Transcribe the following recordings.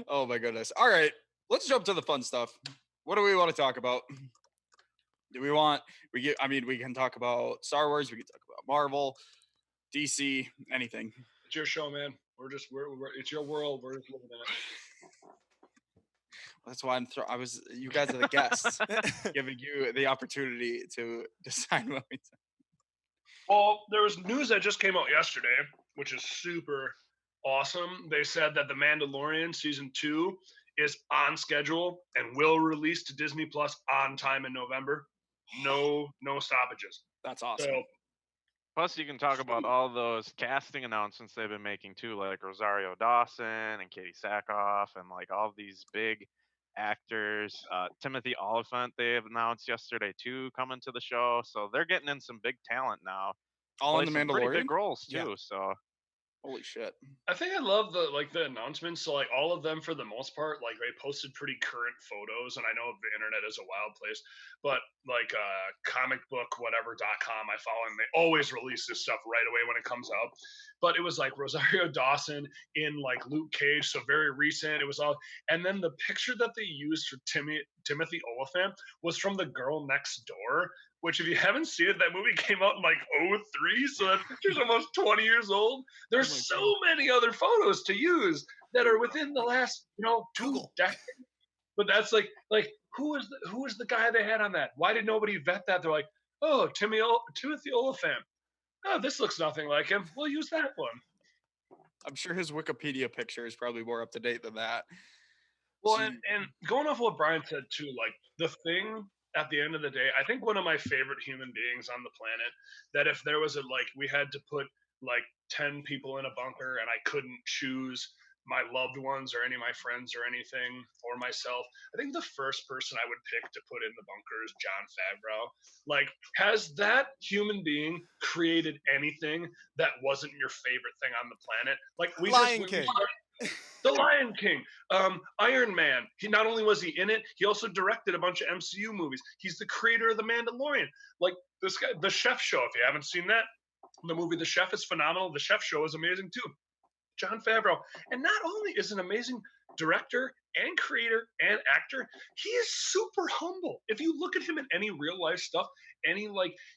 Oh my goodness. All right, let's jump to the fun stuff. What do we want to talk about? Do we want we can talk about Star Wars, we can talk about Marvel, DC, anything. It's your show, man. We're it's your world. We're just living in it. That's why you guys are the guests, giving you the opportunity to decide what we talk. Well, there was news that just came out yesterday, which is super awesome. They said that The Mandalorian season 2 is on schedule and will release to Disney Plus on time in November. No stoppages. That's awesome. So Plus, you can talk about all those casting announcements they've been making too, like Rosario Dawson and Katie Sackhoff, and like all these big actors. Timothy Oliphant they have announced yesterday too coming to the show, so they're getting in some big talent now. All in The Some pretty Mandalorian? big roles too. Yeah. So Holy shit. I think I love the announcements. So like all of them for the most part, like they posted pretty current photos, and I know the internet is a wild place, but like comicbookwhatever.com I follow, and they always release this stuff right away when it comes out. But it was like Rosario Dawson in like Luke Cage, so very recent. It was all, and then the picture that they used for Timothy Oliphant was from The Girl Next Door, which if you haven't seen it, that movie came out in like '03, so that picture's almost 20 years old. There's so many other photos to use that are within the last, 2 decades. But that's like who is the guy they had on that? Why did nobody vet that? They're like, oh, Timothy Oliphant. Oh, this looks nothing like him. We'll use that one. I'm sure his Wikipedia picture is probably more up to date than that. Well, and going off what Brian said too, like the thing at the end of the day, I think one of my favorite human beings on the planet, that if there was we had to put like 10 people in a bunker and I couldn't choose my loved ones or any of my friends or anything or myself, I think the first person I would pick to put in the bunker is Jon Favreau. Like, has that human being created anything that wasn't your favorite thing on the planet? Like Lion King. The Lion King, Iron Man. He not only was he in it, he also directed a bunch of MCU movies. He's the creator of The Mandalorian. Like this guy, The Chef Show. If you haven't seen that, the movie The Chef is phenomenal. The Chef Show is amazing too. Jon Favreau, and not only is an amazing director and creator and actor, he is super humble. If you look at him in any real life stuff,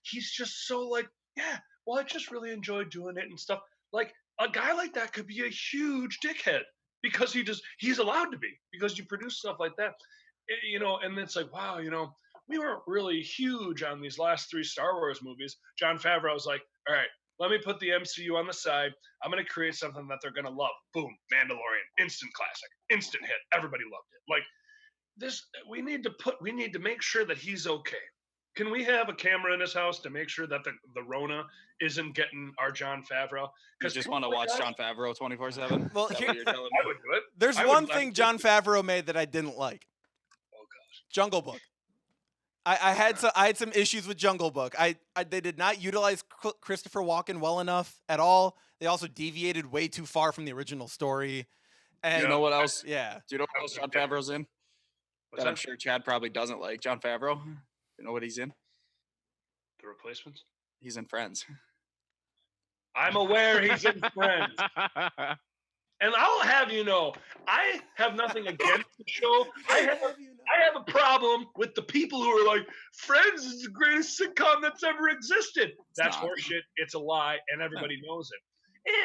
he's just so like, yeah, well, I just really enjoyed doing it and stuff. Like a guy like that could be a huge dickhead because he's allowed to be, because you produce stuff like that. And it's like, wow, we weren't really huge on these last 3 Star Wars movies. Jon Favreau was like, all right, let me put the MCU on the side. I'm going to create something that they're going to love. Boom, Mandalorian, instant classic, instant hit. Everybody loved it. Like this, we need to make sure that he's okay. Can we have a camera in his house to make sure that the Rona isn't getting our Jon Favreau? You just want to watch Jon Favreau 24/7? Well, I would do it. There's one thing Jon Favreau made that I didn't like. Oh gosh, Jungle Book. I had some issues with Jungle Book. They did not utilize Christopher Walken well enough at all. They also deviated way too far from the original story. And you know what else? Yeah. Do you know what else Jon Favreau's in? That I'm sure Chad probably doesn't like. Jon Favreau. You know what he's in? The Replacements. He's in Friends. I'm aware he's in Friends. And I'll have you know, I have nothing against the show. I have a problem with the people who are like, Friends is the greatest sitcom that's ever existed. That's horseshit. It's a lie, and everybody knows it.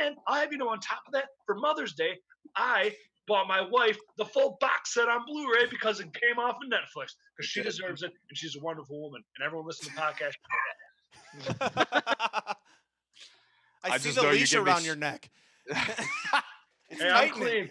And I'll have you know, on top of that, for Mother's Day, I bought my wife the full box set on Blu-ray because it came off of Netflix, because she deserves it, and she's a wonderful woman. And everyone listen to the podcast. I see the leash around your neck. Hey, I'm clean.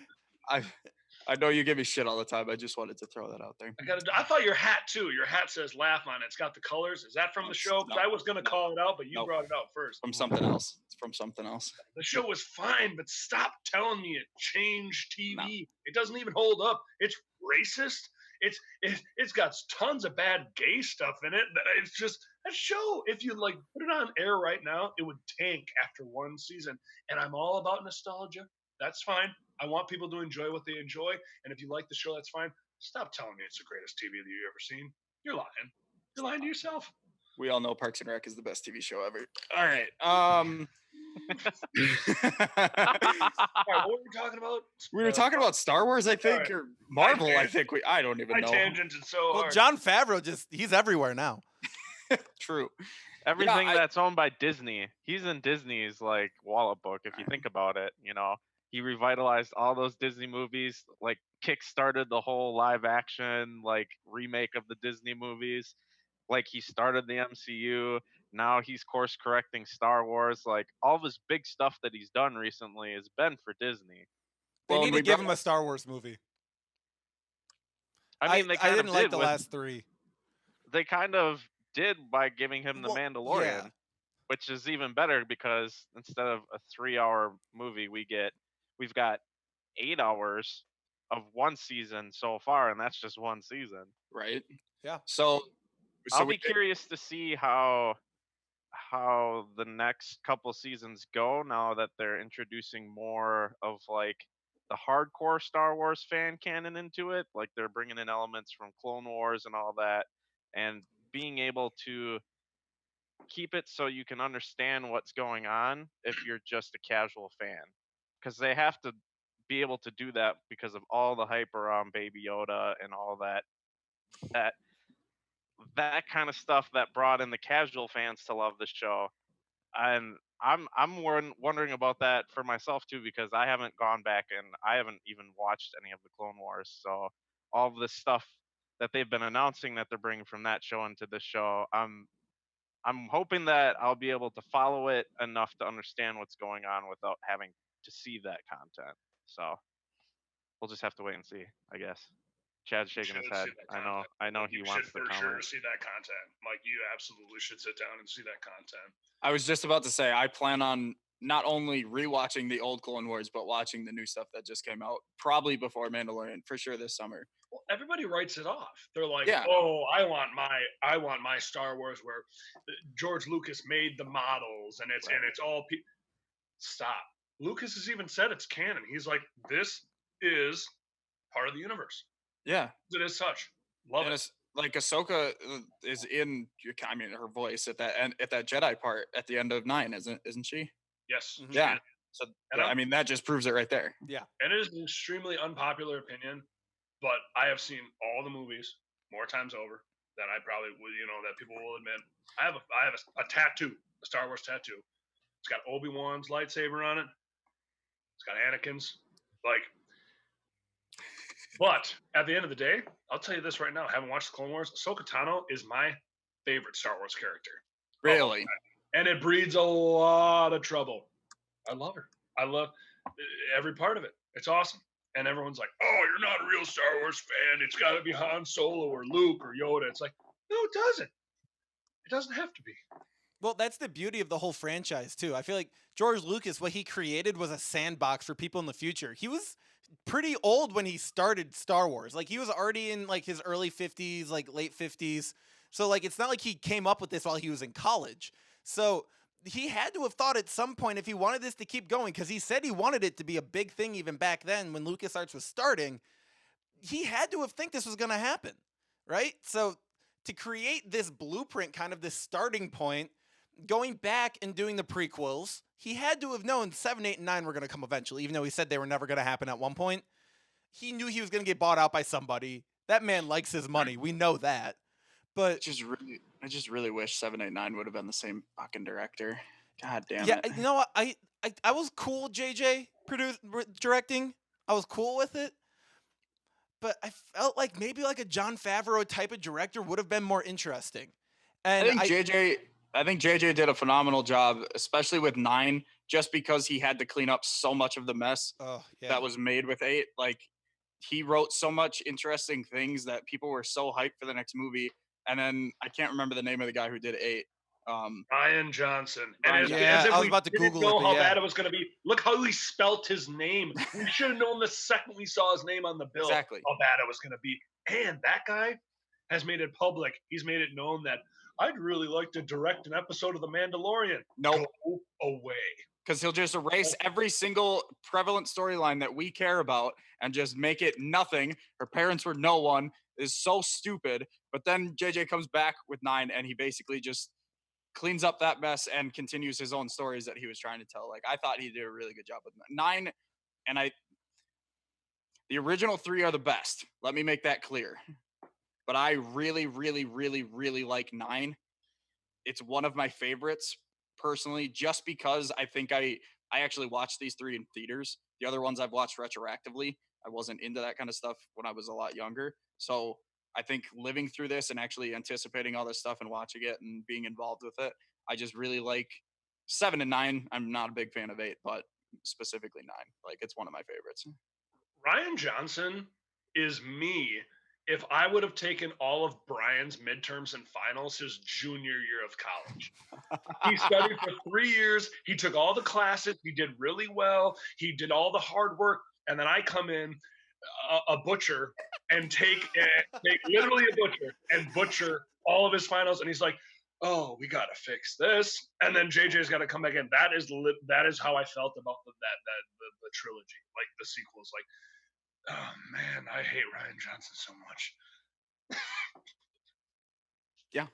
I know you give me shit all the time. I just wanted to throw that out there. I thought your hat too. Your hat says "laugh" on it. It's got the colors. Is that from the show? Because I was going to call it out, but you brought it out first. From something else. It's from something else. The show was fine, but stop telling me it changed TV. No. It doesn't even hold up. It's racist. It's got tons of bad gay stuff in it. It's just a show. If you like put it on air right now, it would tank after 1 season. And I'm all about nostalgia. That's fine. I want people to enjoy what they enjoy. And if you like the show, that's fine. Stop telling me it's the greatest TV that you've ever seen. You're lying. You're lying to yourself. We all know Parks and Rec is the best TV show ever. All right. All right, what were we talking about? We were talking about Star Wars, I think, right. or Marvel. I tangent. think I don't even I know. tangented so Well, hard. Jon Favreau he's everywhere now. True. Everything I- that's owned by Disney, he's in Disney's like wallet book. If you think about it, he revitalized all those Disney movies, like kickstarted the whole live action like remake of the Disney movies. Like he started the MCU. Now he's course correcting Star Wars. Like all of his big stuff that he's done recently has been for Disney. They Well, need and to we give brought- him a Star Wars movie. I mean, they kind didn't of like did the with, last 3. They kind of did by giving him the Well, Mandalorian, yeah. which is even better because instead of a 3-hour movie, we've got 8 hours of one season so far, and that's just one season. right. Yeah. So I'll we be curious to see how the next couple seasons go now that they're introducing more of like the hardcore Star Wars fan canon into it. Like they're bringing in elements from Clone Wars and all that, and being able to keep it so you can understand what's going on if you're just a casual fan, because they have to be able to do that because of all the hype around Baby Yoda and all that kind of stuff that brought in the casual fans to love the show. And I'm wondering about that for myself too, because I haven't gone back and I haven't even watched any of the Clone Wars. So all of this stuff that they've been announcing that they're bringing from that show into this show, I'm hoping that I'll be able to follow it enough to understand what's going on without having to see that content. So we'll just have to wait and see, I guess. Chad's shaking his Should head. see that I know. content. I know he You wants should to for sure comment. see that content. Like you absolutely should sit down and see that content. I was just about to say I plan on not only rewatching the old Clone Wars, but watching the new stuff that just came out, probably before Mandalorian, for sure this summer. Well, everybody writes it off. They're like, Yeah. "Oh, I want my Star Wars where George Lucas made the models and it's all Stop. Lucas has even said it's canon. He's like, this is part of the universe. Yeah. It is such. Love And it. it's like Ahsoka is in. I mean, her voice at that Jedi part at the end of 9, isn't she? Yes. Mhm. she Yeah. is. So And I mean, that just proves it right there. And it is an extremely unpopular opinion, but I have seen all the movies more times over than I probably would, that people will admit. I have a tattoo, a Star Wars tattoo. It's got Obi-Wan's lightsaber on it. It's got Anakin's. But at the end of the day, I'll tell you this right now. I haven't watched the Clone Wars. Ahsoka Tano is my favorite Star Wars character. Really? And it breeds a lot of trouble. I love her. I love every part of it. It's awesome. And everyone's like, "Oh, you're not a real Star Wars fan. It's got to be Han Solo or Luke or Yoda." It's like, no, it doesn't. It doesn't have to be. Well, that's the beauty of the whole franchise too. I feel like George Lucas, what he created was a sandbox for people in the future. He was pretty old when he started Star Wars. Like he was already in like his early 50s, like late 50s. So like it's not like he came up with this while he was in college. So he had to have thought at some point if he wanted this to keep going, because he said he wanted it to be a big thing even back then when LucasArts was starting. He had to have think this was going to happen, right? So to create this blueprint, kind of this starting point, going back and doing the prequels, he had to have known 7, 8, and 9 were going to come eventually, even though he said they were never going to happen at one point. He knew he was going to get bought out by somebody. That man likes his money. We know that. But I just really wish 7, 8, 9 would have been the same fucking director. God damn yeah, it. you know what? I was cool with JJ directing. I was cool with it. But I felt like maybe like a Jon Favreau type of director would have been more interesting. And I think JJ did a phenomenal job, especially with 9, just because he had to clean up so much of the mess that was made with 8. Like he wrote so much interesting things that people were so hyped for the next movie. And then I can't remember the name of the guy who did 8. Rian Johnson. Rian And Johnson. Yeah, as if I was we about to didn't Google know it, but how yeah. bad it was going to be. Look how he spelt his name. We should have known the second we saw his name on the bill Exactly. how bad it was going to be. And that guy has made it public. He's made it known that I'd really like to direct an episode of The Mandalorian. Nope. Go away. Because he'll just erase every single prevalent storyline that we care about and just make it nothing. Her parents were no one. Is so stupid. But then JJ comes back with 9 and he basically just cleans up that mess and continues his own stories that he was trying to tell. Like, I thought he did a really good job with 9, and the original 3 are the best. Let me make that clear. But I really, really, really, really like 9. It's one of my favorites personally, just because I think I actually watched these 3 in theaters. The other ones I've watched retroactively. I wasn't into that kind of stuff when I was a lot younger. So I think living through this and actually anticipating all this stuff and watching it and being involved with it, I just really like 7 and 9. I'm not a big fan of 8, but specifically 9. Like, it's one of my favorites. Ryan Johnson is me if I would have taken all of Brian's midterms and finals his junior year of college. He studied for 3 years. He took all the classes. He did really well. He did all the hard work. And then I come in, a butcher, and take literally a butcher and butcher all of his finals. And he's like, oh, we got to fix this. And then JJ's got to come back in. That is how I felt about the trilogy, like the sequels. Like, oh man, I hate Ryan Johnson so much. Yeah.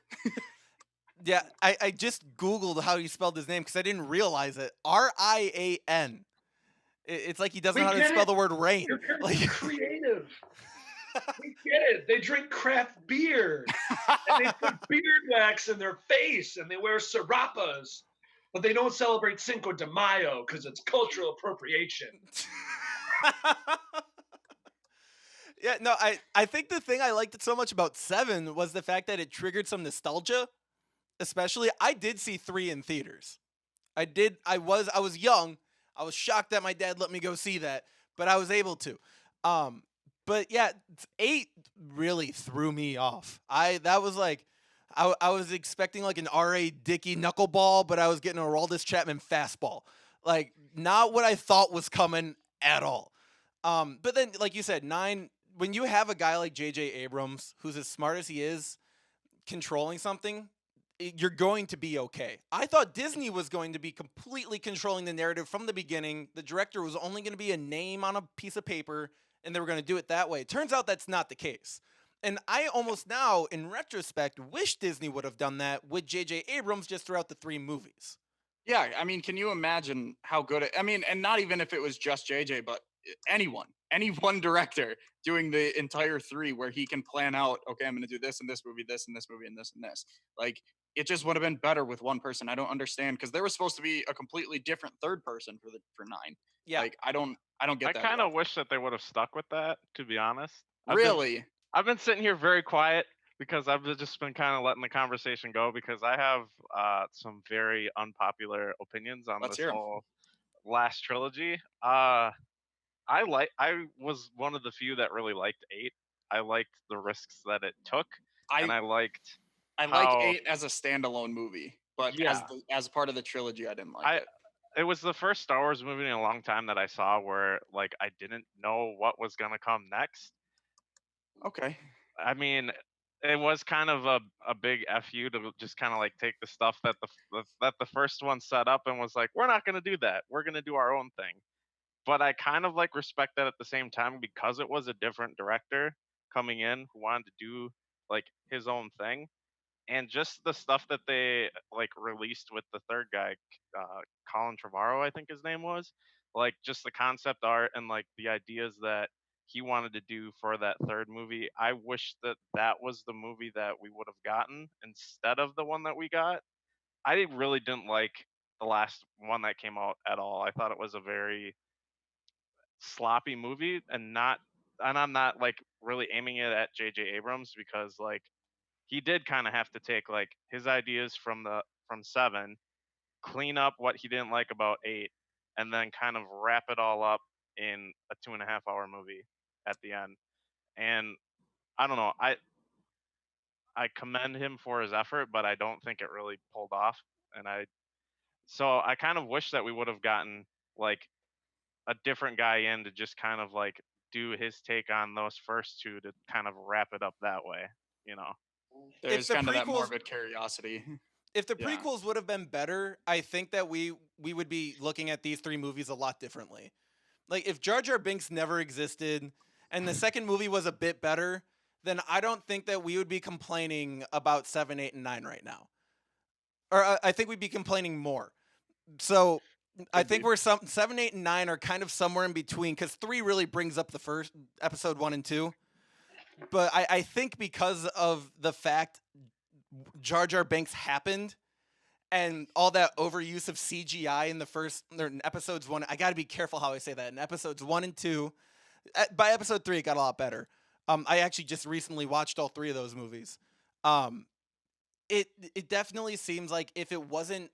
Yeah, I just Googled how he spelled his name because I didn't realize it. Rian. It's like he doesn't know how to get spell it. the word rain. Your parents Like, are creative. We get it. They drink craft beer. And they put beard wax in their face and they wear serapas. But they don't celebrate Cinco de Mayo because it's cultural appropriation. yeah, no, I think the thing I liked so much about 7 was the fact that it triggered some nostalgia. Especially, I did see 3 in theaters. I was young. I was shocked that my dad let me go see that, but I was able to. But yeah, 8 really threw me off. That was like, I was expecting like an R.A. Dickey knuckleball, but I was getting a Aroldis Chapman fastball. Like, not what I thought was coming at all. But then, like you said, 9, when you have a guy like J.J. Abrams, who's as smart as he is, controlling something, you're going to be okay. I thought Disney was going to be completely controlling the narrative from the beginning. The director was only going to be a name on a piece of paper, and they were going to do it that way. It turns out that's not the case. And I almost now, in retrospect, wish Disney would have done that with J.J. Abrams just throughout the 3 movies. Yeah, I mean, can you imagine how good and not even if it was just JJ, but any one director doing the entire 3 where he can plan out, okay, I'm going to do this in this movie, this and this movie, and this and this. Like, it just would have been better with one person. I don't understand, because there was supposed to be a completely different third person for 9. Yeah. Like, I don't get that. I kind of wish that they would have stuck with that, to be honest. Really? I've been sitting here very quiet because I've just been kind of letting the conversation go because I have some very unpopular opinions on Let's this hear 'em. whole last trilogy. I was one of the few that really liked 8. I liked the risks that it took, and I liked. I like 8 as a standalone movie, but Yeah. as part of the trilogy, I didn't like it. It was the first Star Wars movie in a long time that I saw where like I didn't know what was gonna come next. Okay. I mean, it was kind of a big fu to just kind of like take the stuff that the first one set up and was like, we're not gonna do that. We're gonna do our own thing. But I kind of like respect that at the same time because it was a different director coming in who wanted to do like his own thing. And just the stuff that they like released with the third guy, Colin Trevorrow, I think his name was, like just the concept art and like the ideas that he wanted to do for that third movie. I wish that that was the movie that we would have gotten instead of the one that we got. I really didn't like the last one that came out at all. I thought it was a very sloppy movie and I'm not like really aiming it at JJ Abrams because like he did kind of have to take like his ideas from 7, clean up what he didn't like about 8, and then kind of wrap it all up in a 2.5-hour movie at the end. And I don't know, I commend him for his effort, but I don't think it really pulled off. And I kind of wish that we would have gotten like a different guy in to just kind of like do his take on those first 2 to kind of wrap it up that way, you know. There's the kind of that prequels- morbid curiosity. If the Yeah. prequels would have been better, I think that we would be looking at these 3 movies a lot differently. Like, if Jar Jar Binks never existed and the second movie was a bit better, then I don't think that we would be complaining about 7, 8, and 9 right now. or I think we'd be complaining more. So I Could think be. we're 7, 8, and 9 are kind of somewhere in between because 3 really brings up the first episode 1 and 2. But I think because of the fact Jar Jar Binks happened and all that overuse of CGI in the first or in episodes 1, I got to be careful how I say that. In episodes 1 and 2, by episode 3 it got a lot better. I actually just recently watched all 3 of those movies. Um, it definitely seems like if it wasn't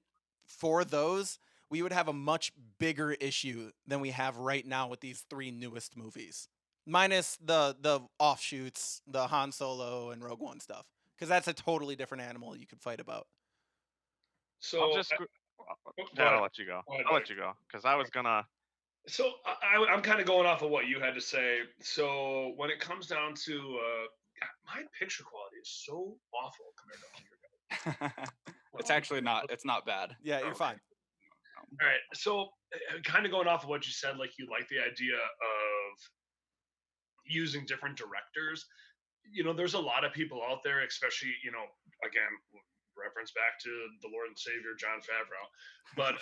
for those, we would have a much bigger issue than we have right now with these 3 newest movies. Minus the offshoots, the Han Solo and Rogue One stuff, because that's a totally different animal you could fight about. So I'll just. go Dad, ahead. I'll let you go. Go ahead, I'll buddy. let you go because I was gonna. So I'm kind of going off of what you had to say. So when it comes down to my picture quality is so awful compared to all your guys. It's actually not. It's not bad. Yeah, you're Okay. fine. All right. So kind of going off of what you said, like you like the idea of using different directors. There's a lot of people out there, especially, again, reference back to the Lord and Savior John Favreau, but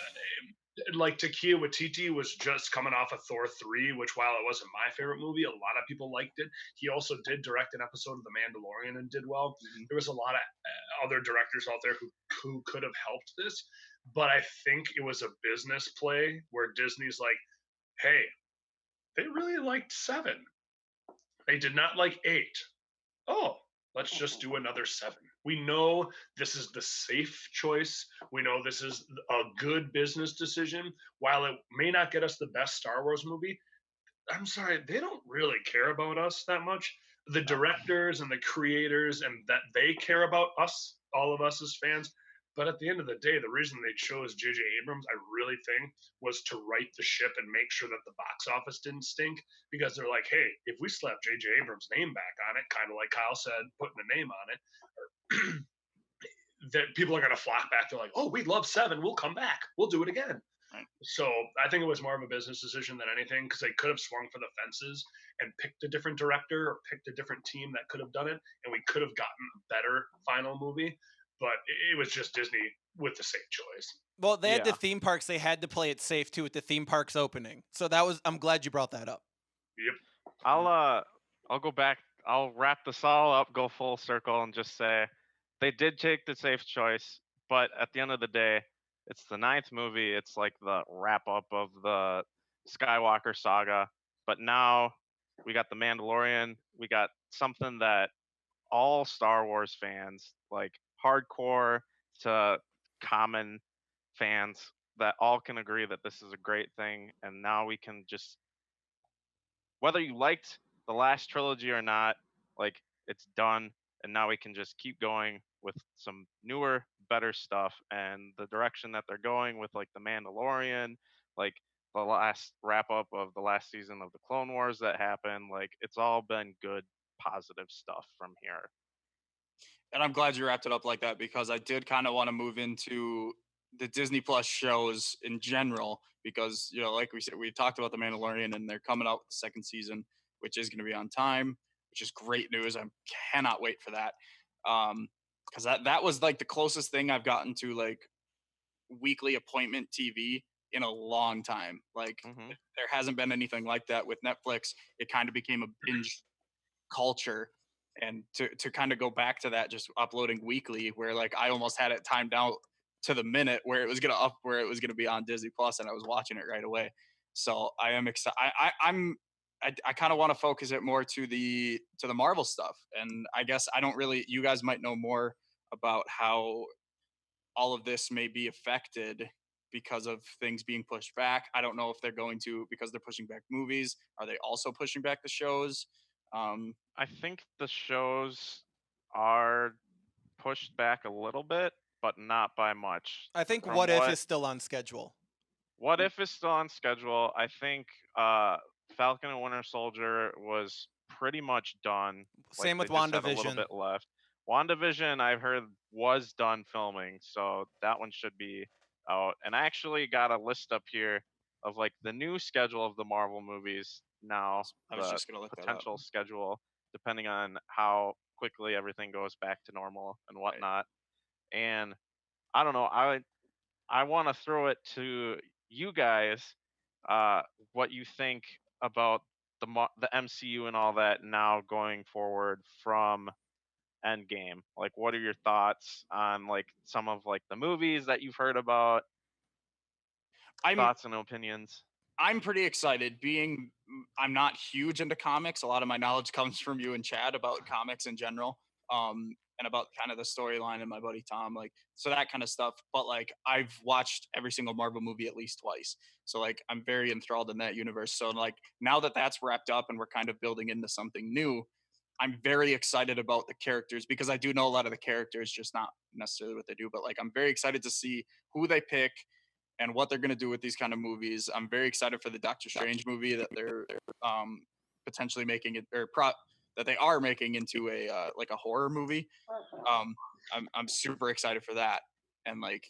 like Taika Waititi was just coming off of Thor 3, which while it wasn't my favorite movie, a lot of people liked it. He also did direct an episode of The Mandalorian and did well. There was a lot of other directors out there who could have helped this, but I think it was a business play where Disney's like, hey, they really liked 7. They did not like 8. Oh, let's just do another 7. We know this is the safe choice. We know this is a good business decision. While it may not get us the best Star Wars movie, I'm sorry, they don't really care about us that much. The directors and the creators, and that they care about us, all of us as fans. But at the end of the day, the reason they chose J.J. Abrams, I really think, was to right the ship and make sure that the box office didn't stink. Because they're like, hey, if we slap J.J. Abrams' name back on it, kind of like Kyle said, putting a name on it, that people are going to flock back. They're like, oh, we love 7. We'll come back. We'll do it again. Right. So I think it was more of a business decision than anything, because they could have swung for the fences and picked a different director or picked a different team that could have done it, and we could have gotten a better final movie. But it was just Disney with the safe choice. Well, they had the Yeah. theme parks. They had to play it safe too with the theme parks opening. So I'm glad you brought that up. Yep. I'll go back. I'll wrap this all up, go full circle, and just say they did take the safe choice. But at the end of the day, it's the 9th movie. It's like the wrap up of the Skywalker saga. But now we got the Mandalorian. We got something that all Star Wars fans, like hardcore to common fans, that all can agree that this is a great thing. And now we can just, whether you liked the last trilogy or not, like it's done. And now we can just keep going with some newer, better stuff. And the direction that they're going with, like the Mandalorian, like the last wrap up of the last season of the Clone Wars that happened, like it's all been good, positive stuff from here. And I'm glad you wrapped it up like that, because I did kind of want to move into the Disney Plus shows in general, because like we said, we talked about the Mandalorian, and they're coming out with the 2nd season, which is going to be on time, which is great news. I cannot wait for that, because that was like the closest thing I've gotten to like weekly appointment TV in a long time. Like Mm-hmm. there hasn't been anything like that with Netflix. It kind of became a binge culture, and to kind of go back to that, just uploading weekly, where like I almost had it timed out to the minute where it was gonna be on Disney Plus, and I was watching it right away. So I am excited. I kind of want to focus it more to the Marvel stuff, and I guess I don't really. You guys might know more about how all of this may be affected because of things being pushed back. I don't know if they're going to, because they're pushing back movies. Are they also pushing back the shows? I think the shows are pushed back a little bit, but not by much. I think From What If is still on schedule. What If is still on schedule. I think Falcon and Winter Soldier was pretty much done. Same with they just had a little WandaVision. bit left. WandaVision, I've heard, was done filming, so that one should be out. And I actually got a list up here of like the new schedule of the Marvel movies now, I was the just gonna look that up. potential schedule, depending on how quickly everything goes back to normal and whatnot. And I don't know. I want to throw it to you guys. Uh, what you think about the MCU and all that now going forward from Endgame? Like, what are your thoughts on like some of like the movies that you've heard about? I'm Thoughts and opinions. I'm pretty excited. I'm not huge into comics. A lot of my knowledge comes from you and Chad about comics in general, and about kind of the storyline and my buddy Tom, like so that kind of stuff. But like I've watched every single Marvel movie at least twice, so like I'm very enthralled in that universe. So like now that that's wrapped up and we're kind of building into something new, I'm very excited about the characters because I do know a lot of the characters, just not necessarily what they do. But like I'm very excited to see who they pick and what they're going to do with these kind of movies. I'm very excited for the Doctor Strange movie that they're potentially making it that they are making into a like a horror movie. I'm super excited for that, and like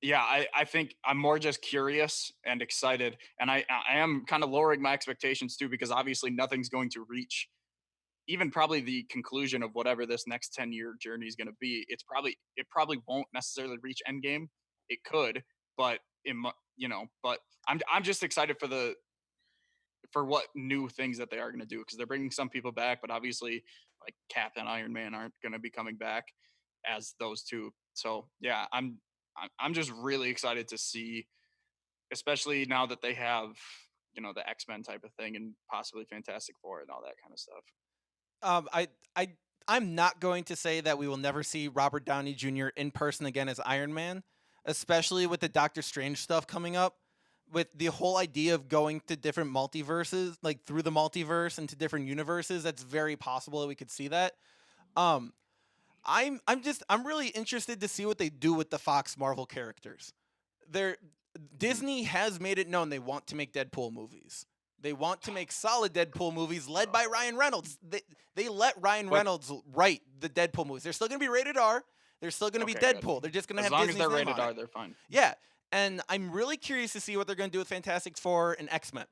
yeah, I think I'm more just curious and excited, and I am kind of lowering my expectations too because obviously nothing's going to reach even probably the conclusion of whatever this next 10-year journey is going to be. It probably won't necessarily reach Endgame. It could, but but I'm just excited for what new things that they are going to do because they're bringing some people back, but obviously like Cap and Iron Man aren't going to be coming back as those two. So yeah, I'm just really excited to see, especially now that they have the X-Men type of thing and possibly Fantastic Four and all that kind of stuff. Um, I, I, I'm not going to say that we will never see Robert Downey Jr. in person again as Iron Man, especially with the Doctor Strange stuff coming up. With the whole idea of going to different multiverses, like through the multiverse into different universes, that's very possible that we could see that. Um, I'm really interested to see what they do with the Fox Marvel characters. They're Disney has made it known they want to make Deadpool movies. They want to make solid Deadpool movies led by Ryan Reynolds. They let Ryan But- Reynolds write the Deadpool movies. They're still going to be rated R. They're still going to be Okay, good. Deadpool. They're just going to As have long Disney's as they're name rated on R, it. they're fine. Yeah, and I'm really curious to see what they're going to do with Fantastic Four and X-Men.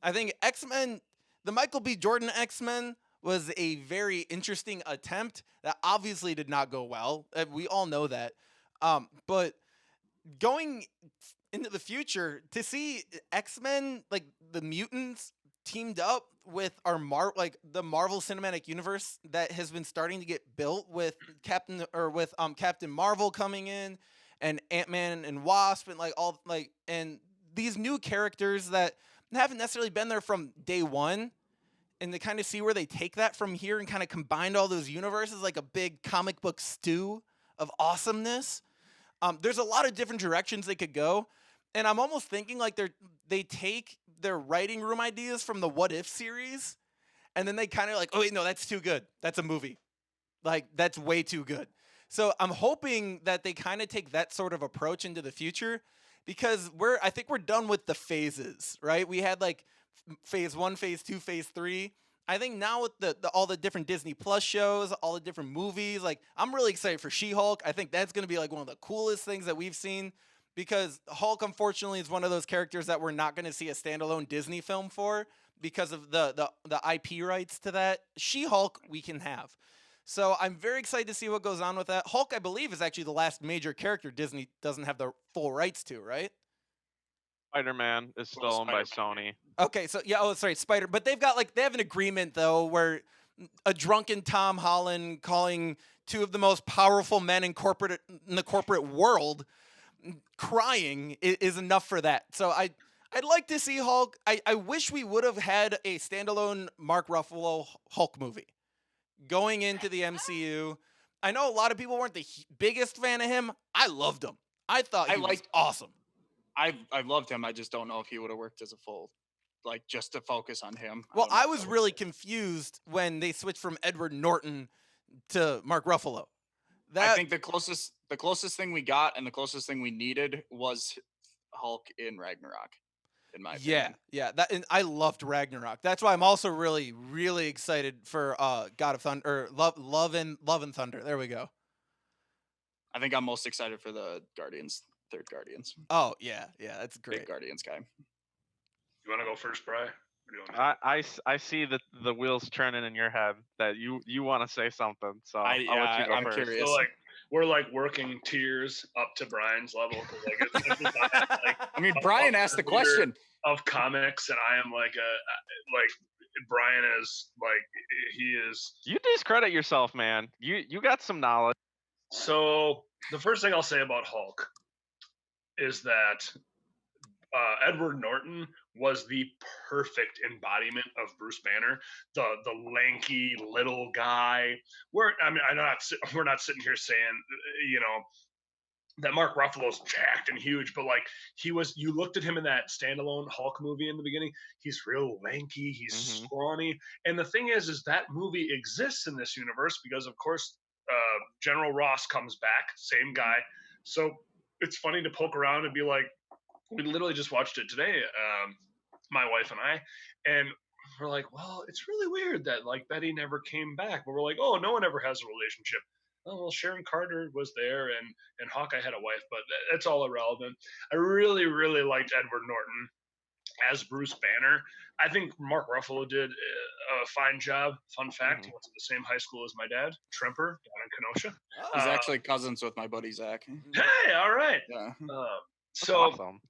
I think X-Men, the Michael B. Jordan X-Men was a very interesting attempt that obviously did not go well. We all know that. But going into the future to see X-Men, like the mutants teamed up with our the Marvel Cinematic Universe that has been starting to get built with Captain Marvel coming in and Ant-Man and Wasp and and these new characters that haven't necessarily been there from day one, and to kind of see where they take that from here and kind of combine all those universes like a big comic book stew of awesomeness. There's a lot of different directions they could go, and I'm almost thinking like they take their writing room ideas from the What If series, and then they kind of like, oh wait, no, that's too good. That's a movie. Like that's way too good. So I'm hoping that they kind of take that sort of approach into the future, because I think we're done with the phases, right? We had like phase 1, phase 2, phase 3. I think now with all the different Disney Plus shows, all the different movies, like I'm really excited for She-Hulk. I think that's going to be like one of the coolest things that we've seen, because Hulk unfortunately is one of those characters that we're not going to see a standalone Disney film for because of the IP rights to that. She-Hulk we can have. So I'm very excited to see what goes on with that. Hulk, I believe, is actually the last major character Disney doesn't have the full rights to, right? Spider-Man is still Well, owned by Spider-Man. Sony. Okay, so yeah, oh sorry, Spider, but they have an agreement though where a drunken Tom Holland calling two of the most powerful men in the corporate world crying is enough for that. So I'd like to see Hulk. I wish we would have had a standalone Mark Ruffalo Hulk movie going into the MCU. I know a lot of people weren't the biggest fan of him. I loved him. I thought he was awesome. I loved him. I just don't know if he would have worked as a full, like just to focus on him. Well, don't know I if was that would really fit. confused when they switched from Edward Norton to Mark Ruffalo. I think the closest thing we got and the closest thing we needed was Hulk in Ragnarok, in my opinion. yeah. And I loved Ragnarok. That's why I'm also really, really excited for God of Thunder, or Love and Thunder. There we go. I think I'm most excited for the third Guardians. Oh yeah, that's great. Big Guardians guy. You want to go first, Bri? Or do you want me? I see the wheels turning in your head that you want to say something. So I'll let you go I'm first. curious. So, like, we're like working tiers up to Brian's level. 'Cause, like, it's like I mean, Brian asked the question. of comics, and I am like like Brian is like he is. You discredit yourself, man. You got some knowledge. So the first thing I'll say about Hulk is that Edward Norton was the perfect embodiment of Bruce Banner, the lanky little guy. We're not sitting here saying, you know, that Mark Ruffalo's jacked and huge, but like you looked at him in that standalone Hulk movie in the beginning, he's real lanky, he's scrawny. And the thing is that movie exists in this universe because, of course, General Ross comes back, same guy. So it's funny to poke around and be like, we literally just watched it today, my wife and I, and we're like, well, it's really weird that like Betty never came back. But we're like, oh, no one ever has a relationship. Oh, well, Sharon Carter was there, and Hawkeye had a wife, but that's all irrelevant. I really, really liked Edward Norton as Bruce Banner. I think Mark Ruffalo did a fine job. Fun fact, he went to the same high school as my dad, Tremper, down in Kenosha. He's actually cousins with my buddy Zach. Hey, all right. Yeah. So awesome.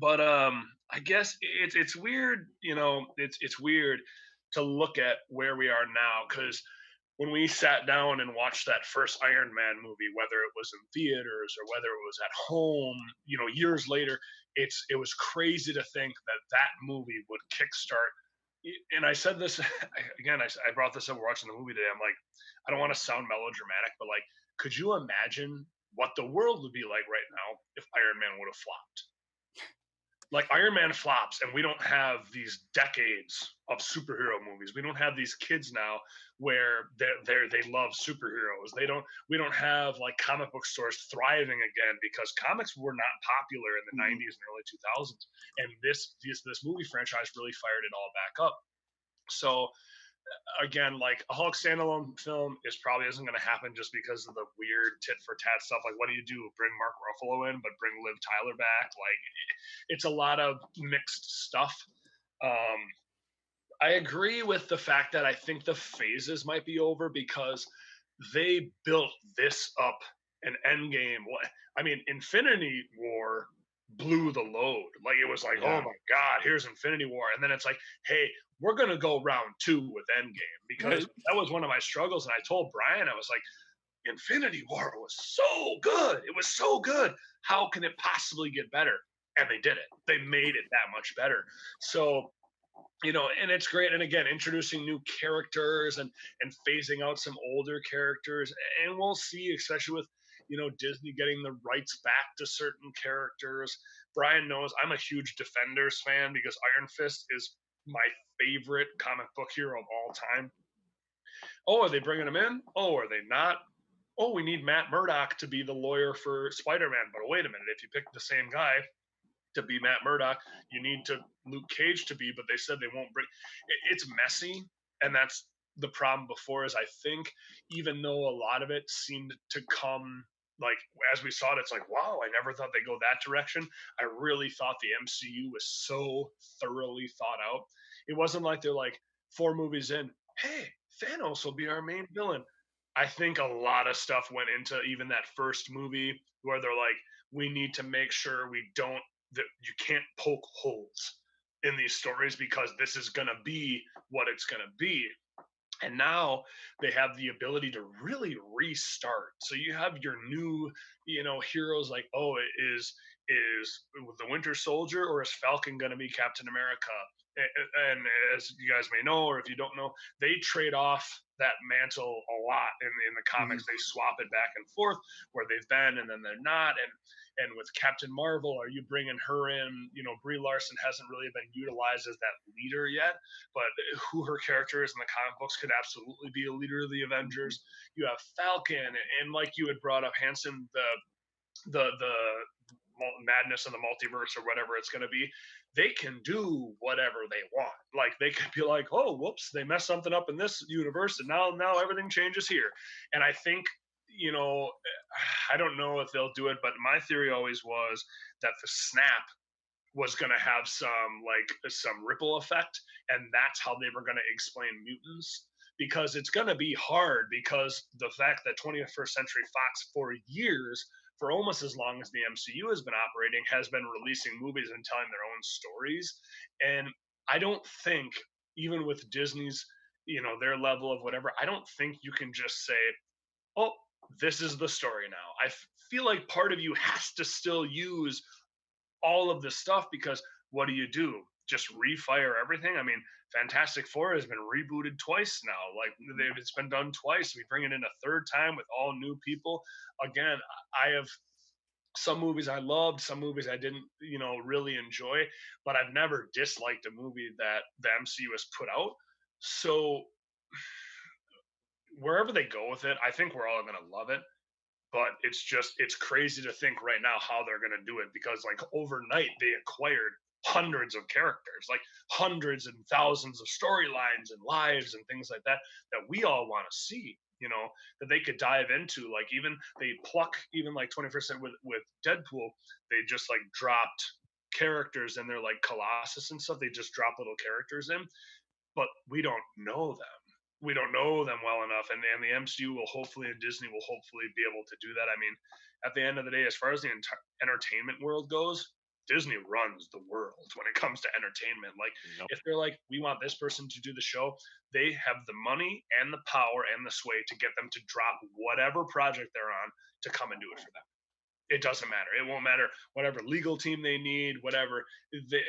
But I guess it's weird, you know, it's weird to look at where we are now, because when we sat down and watched that first Iron Man movie, whether it was in theaters or whether it was at home, you know, years later, it was crazy to think that movie would kickstart. And I said this again, I brought this up watching the movie today. I'm like, I don't want to sound melodramatic, but like, could you imagine what the world would be like right now if Iron Man would have flopped? Like, Iron Man flops, and we don't have these decades of superhero movies. We don't have these kids now where they love superheroes. We don't have like comic book stores thriving again because comics were not popular in the 90s and early 2000s. And this movie franchise really fired it all back up. So again, like, a Hulk standalone film probably isn't going to happen just because of the weird tit for tat stuff. Like, what do you do? Bring Mark Ruffalo in, but bring Liv Tyler back? Like, it's a lot of mixed stuff. I agree with the fact that I think the phases might be over because they built this up an Endgame. I mean, Infinity War blew the load. Like, it was like, oh my God, here's Infinity War. And then it's like, hey, we're going to go round 2 with Endgame, because that was one of my struggles. And I told Brian, I was like, Infinity War was so good. It was so good. How can it possibly get better? And they did it. They made it that much better. So, you know, and it's great. And again, introducing new characters and phasing out some older characters. And we'll see, especially with, you know, Disney getting the rights back to certain characters. Brian knows I'm a huge Defenders fan because Iron Fist is my favorite comic book hero of all time. Oh, are they bringing him in? Oh, are they not? Oh, we need Matt Murdock to be the lawyer for Spider-Man. But wait a minute, if you pick the same guy to be Matt Murdock, you need Luke Cage to be, but they said they won't bring. It's messy, and that's the problem before, is I think even though a lot of it seemed to come, like, as we saw it, it's like, wow, I never thought they'd go that direction. I really thought the MCU was so thoroughly thought out. It wasn't like they're like 4 movies in, hey, Thanos will be our main villain. I think a lot of stuff went into even that first movie where they're like, we need to make sure that you can't poke holes in these stories because this is going to be what it's going to be. And now they have the ability to really restart. So you have your new, you know, heroes like, oh, is the Winter Soldier or is Falcon going to be Captain America? And as you guys may know, or if you don't know, they trade off that mantle a lot in the comics. They swap it back and forth where they've been and then they're not. And with Captain Marvel, are you bringing her in? You know, Brie Larson hasn't really been utilized as that leader yet, but who her character is in the comic books could absolutely be a leader of the Avengers. You have Falcon, and like you had brought up, Hanson, the madness of the multiverse or whatever it's going to be, they can do whatever they want. Like, they could be like, oh, whoops, they messed something up in this universe, and now everything changes here. And I think, you know, I don't know if they'll do it, but my theory always was that the snap was going to have some ripple effect, and that's how they were going to explain mutants. because it's going to be hard, because the fact that 21st Century Fox for years, for almost as long as the MCU has been operating, has been releasing movies and telling their own stories. And I don't think, even with Disney's, their level of whatever, I don't think you can just say, oh, this is the story now. Feel like part of you has to still use all of this stuff, because what do you do? Just refire everything? I mean, Fantastic Four has been rebooted twice now. Like, it's been done twice. We bring it in a third time with all new people. Again, I have some movies I loved, some movies I didn't, really enjoy, but I've never disliked a movie that the MCU has put out. So wherever they go with it, I think we're all going to love it. But it's crazy to think right now how they're going to do it, because like overnight they acquired hundreds of characters, like hundreds and thousands of storylines and lives and things like that we all want to see, that they could dive into. Like, even they pluck, even like 21st Century with Deadpool, they just like dropped characters in there like Colossus and stuff. They just drop little characters in, but we don't know them. We don't know them well enough, and the MCU will hopefully, and Disney will hopefully be able to do that. I mean, at the end of the day, as far as the entertainment world goes, Disney runs the world when it comes to entertainment. Like, Nope. if they're like, we want this person to do the show, they have the money and the power and the sway to get them to drop whatever project they're on to come and do it for them. It doesn't matter. It won't matter. Whatever legal team they need, whatever the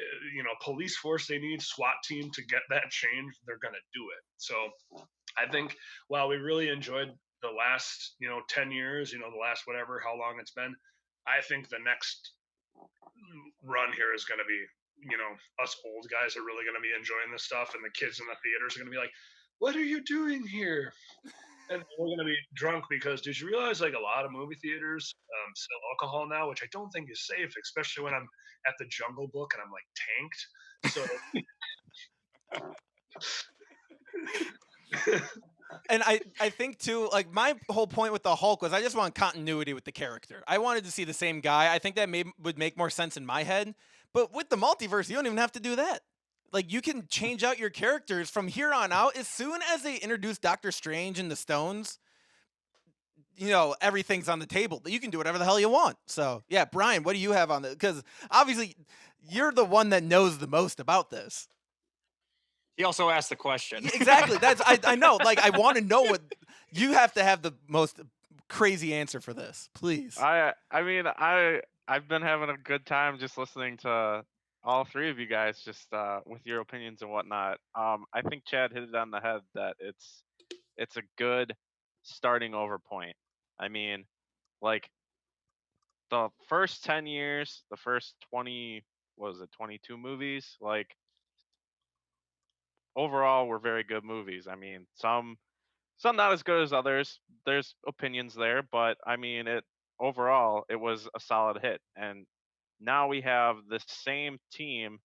police force they need, SWAT team to get that changed, they're gonna do it. So I think while we really enjoyed the last 10 years, the last whatever how long it's been, I think the next run here is gonna be, us old guys are really gonna be enjoying this stuff, and the kids in the theaters are gonna be like, "What are you doing here?" And we're gonna be drunk, because did you realize like a lot of movie theaters sell alcohol now, which I don't think is safe, especially when I'm at the Jungle Book and I'm like tanked. So And I think too, like my whole point with the Hulk was I just want continuity with the character. I wanted to see the same guy. I think that would make more sense in my head. But with the multiverse, you don't even have to do that. Like, you can change out your characters from here on out. As soon as they introduce Doctor Strange and the Stones, everything's on the table. You can do whatever the hell you want. So yeah, Brian, what do you have on this? Because obviously you're the one that knows the most about this. He also asked the question. Exactly. I know. Like, I want to know what you have to have the most crazy answer for this, please. I mean, I've been having a good time just listening to all three of you guys, just with your opinions and whatnot. I think Chad hit it on the head that it's a good starting over point. I mean, like, the first 10 years, the first 20, what was it, 22 movies, like, overall were very good movies. I mean, some not as good as others. There's opinions there, but I mean, it overall it was a solid hit. And now we have the same team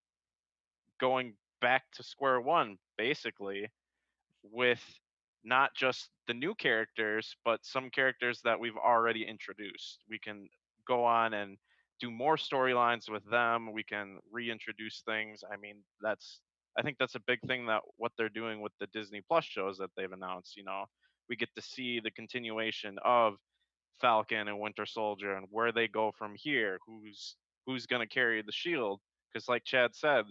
going back to square one, basically, with not just the new characters, but some characters that we've already introduced. We can go on and do more storylines with them. We can reintroduce things. I mean, I think that's a big thing that what they're doing with the Disney Plus shows that they've announced. We get to see the continuation of Falcon and Winter Soldier and where they go from here. Who's going to carry the shield? Because, like Chad said,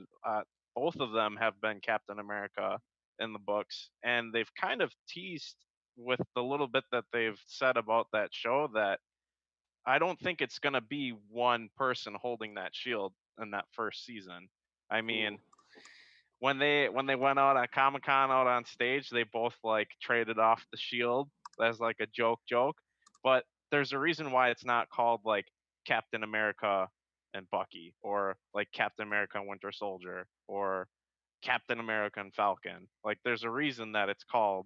both of them have been Captain America in the books, and they've kind of teased with the little bit that they've said about that show that I don't think it's going to be one person holding that shield in that first season. I mean, when they went out at Comic Con out on stage, they both like traded off the shield as like a joke. But there's a reason why it's not called like Captain America and Bucky, or like Captain America and Winter Soldier, or Captain America and Falcon. Like, there's a reason that it's called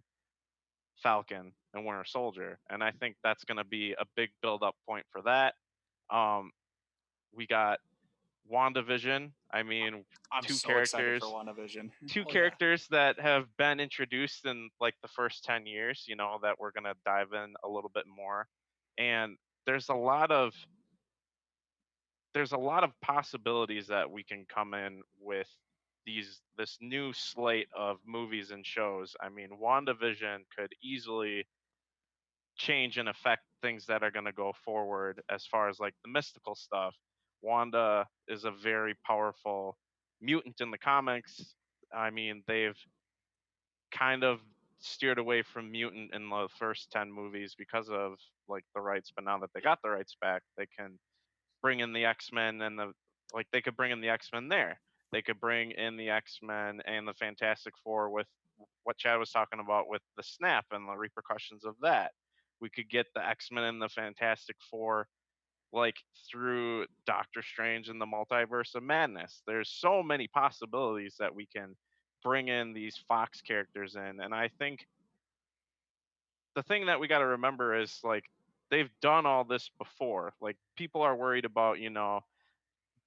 Falcon and Winter Soldier, and I think that's going to be a big build-up point for that. We got WandaVision. I mean, I'm two so excited for characters, WandaVision. two Oh, yeah. characters that have been introduced in like the first 10 years. That we're going to dive in a little bit more, and there's a lot of possibilities that we can come in with this new slate of movies and shows. I mean, WandaVision could easily change and affect things that are going to go forward as far as like the mystical stuff. Wanda is a very powerful mutant in the comics. I mean, they've kind of steered away from mutant in the first 10 movies because of like the rights, but now that they got the rights back, they can bring in the X-Men and they could bring in the X-Men there. They could bring in the X-Men and the Fantastic Four with what Chad was talking about with the snap and the repercussions of that. We could get the X-Men and the Fantastic Four like through Doctor Strange and the Multiverse of Madness. There's so many possibilities that we can bring in these Fox characters in, and I think the thing that we got to remember is like they've done all this before. Like people are worried about,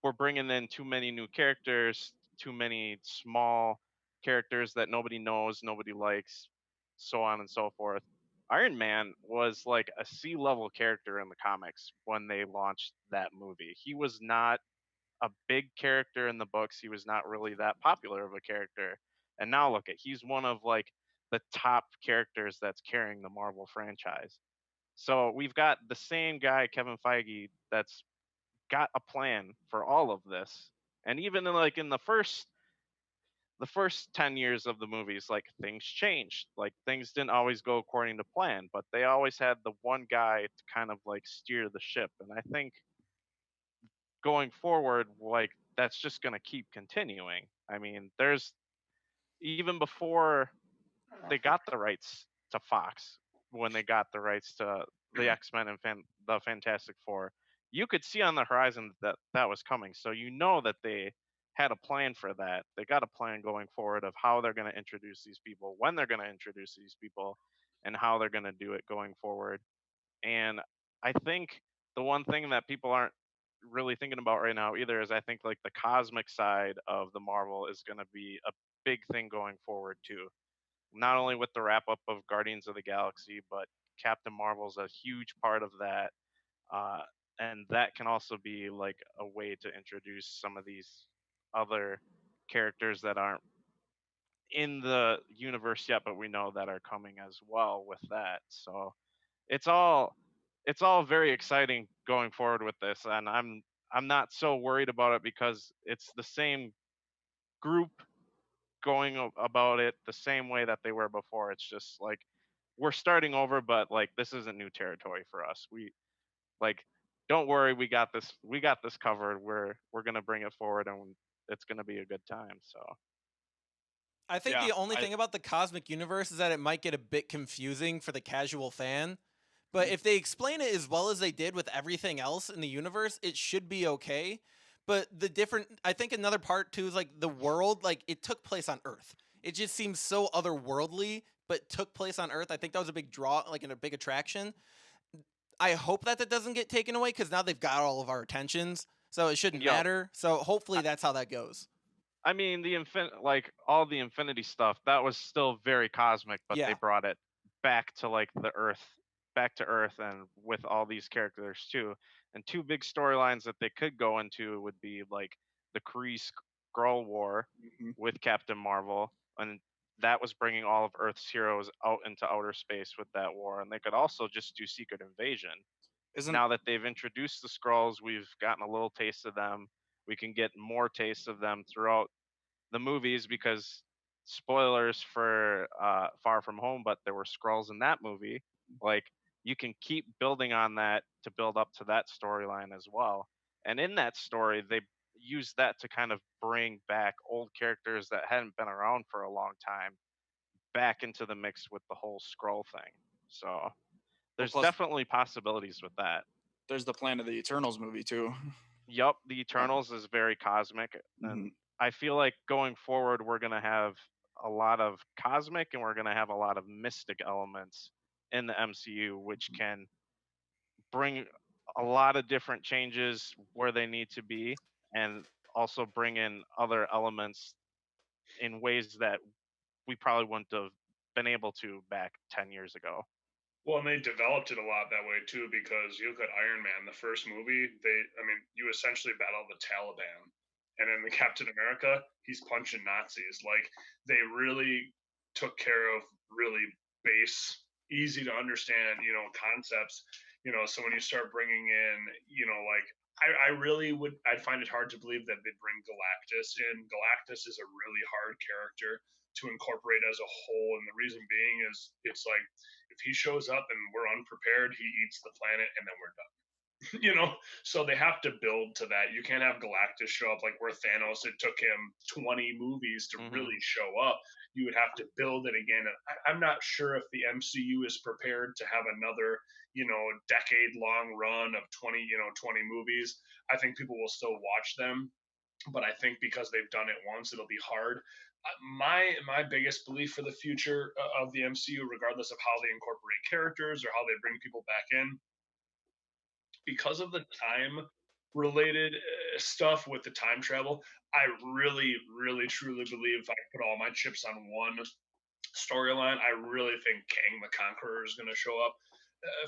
we're bringing in too many new characters, too many small characters that nobody knows, nobody likes, so on and so forth. Iron Man was like a C-level character in the comics when they launched that movie. He was not a big character in the books. He was not really that popular of a character. And now look at he's one of like the top characters that's carrying the Marvel franchise. So we've got the same guy, Kevin Feige, that's got a plan for all of this. And even like in the first 10 years of the movies, like things changed. Like things didn't always go according to plan, but they always had the one guy to kind of like steer the ship. And I think going forward, like that's just going to keep continuing. I mean, there's even before they got the rights to Fox, when they got the rights to the X-Men and the Fantastic Four, you could see on the horizon that that was coming. So you know that they had a plan for that. They got a plan going forward of how they're going to introduce these people, when they're going to introduce these people, and how they're going to do it going forward. And I think the one thing that people aren't really thinking about right now either is I think like the cosmic side of the Marvel is going to be a big thing going forward too. Not only with the wrap up of Guardians of the Galaxy, but Captain Marvel's a huge part of that. Uh, and that can also be like a way to introduce some of these other characters that aren't in the universe yet, but we know that are coming as well with that. So it's all it's all very exciting going forward with this, and I'm not so worried about it because it's the same group going about it the same way that they were before. It's just like we're starting over, but like this isn't new territory for us. We like don't worry, we got this covered. We're gonna bring it forward, and it's gonna be a good time. So I think Yeah, the only thing about the cosmic universe is that it might get a bit confusing for the casual fan. But if they explain it as well as they did with everything else in the universe, it should be okay. But I think another part too is like the world, like it took place on Earth. It just seems so otherworldly, but took place on Earth. I think that was a big draw, like in a big attraction. I hope that doesn't get taken away because now they've got all of our attentions, so it shouldn't yo, matter. So hopefully that's how that goes. I mean, like all the Infinity stuff, that was still very cosmic, but they Yeah. brought it back to like the Earth, back to Earth, and with all these characters too. And two big storylines that they could go into would be like the Kree Skrull War mhm. with Captain Marvel, and that was bringing all of Earth's heroes out into outer space with that war. And they could also just do Secret Invasion. Isn't Now that they've introduced the Skrulls, we've gotten a little taste of them. We can get more tastes of them throughout the movies because spoilers for Far From Home, but there were Skrulls in that movie. Like you can keep building on that to build up to that storyline as well. And in that story, they use that to kind of bring back old characters that hadn't been around for a long time back into the mix with the whole Skrull thing. So well? there's Plus, definitely possibilities with that. there's the Planet of the Eternals movie too. Yup, the Uh, Eternals is very cosmic, and mhm. I feel like going forward we're gonna have a lot of cosmic and we're gonna have a lot of mystic elements in the MCU, which can bring a lot of different changes where they need to be, and also bring in other elements in ways that we probably wouldn't have been able to back 10 years ago. Well, and they developed it a lot that way too, because you look at Iron Man, the first movie, I mean, you essentially battle the Taliban. And in the Captain America, he's punching Nazis. Like, they really took care of really base, easy to understand, concepts. So when you start bringing in, like, I really I'd find it hard to believe that they'd bring Galactus in. Galactus is a really hard character to incorporate as a whole. And the reason being is it's like, if he shows up and we're unprepared, he eats the planet and then we're done. So they have to build to that. You can't have Galactus show up like where Thanos, it took him 20 movies to really show up. You would have to build it again. And I'm not sure if the MCU is prepared to have another decade long run of 20 movies. I think people will still watch them, but I think because they've done it once, it'll be hard. My biggest belief for the future of the MCU, regardless of how they incorporate characters or how they bring people back in, because of the time related stuff with the time travel, I really, really, truly believe if I put all my chips on one storyline, I really think Kang the Conqueror is going to show up.